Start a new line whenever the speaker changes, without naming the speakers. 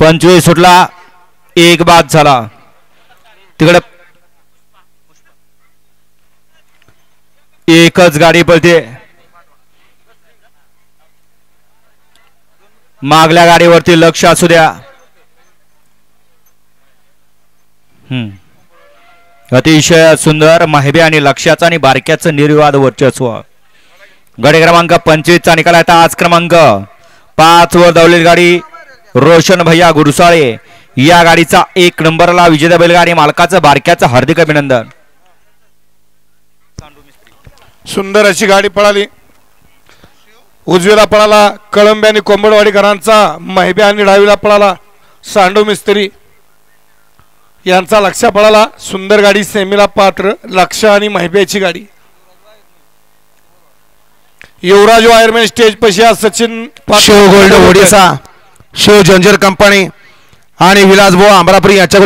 25 सुटला, एक बाद झाला. तिकडे एकच गाडी पळते. मागल्या गाडीवरती लक्ष असू द्या. अतिशय सुंदर माहिबे आणि लक्ष्याचा आणि बारक्याचं निर्विवाद वर्चस्व. गाडी क्रमांक 25 चा निकाल आहे. आज क्रमांक 5 वर धावलेली गाडी रोशन भैया गुरसाळे या गाडीचा 1 नंबरला विजेता बैलगाडी मालकाचं बारक्याचं हार्दिक अभिनंदन.
सुंदर अशी गाडी पळाली. उजवीला पळाला कळंबे आणि कोंबडवाडीकरांचा माहिबे आणि डावीला पळाला सांडू मिस्त्री यांचा लक्ष पळाला. सुंदर गाडी सेमीला पात्र लक्ष आणि माहिबेची गाडी. युवराज वायरमॅन स्टेज पशी सचिन
शिव गोल्ड ओडिसा, शिव जंजर कंपनी आणि विलासभाऊ आंबरापुरी यांच्या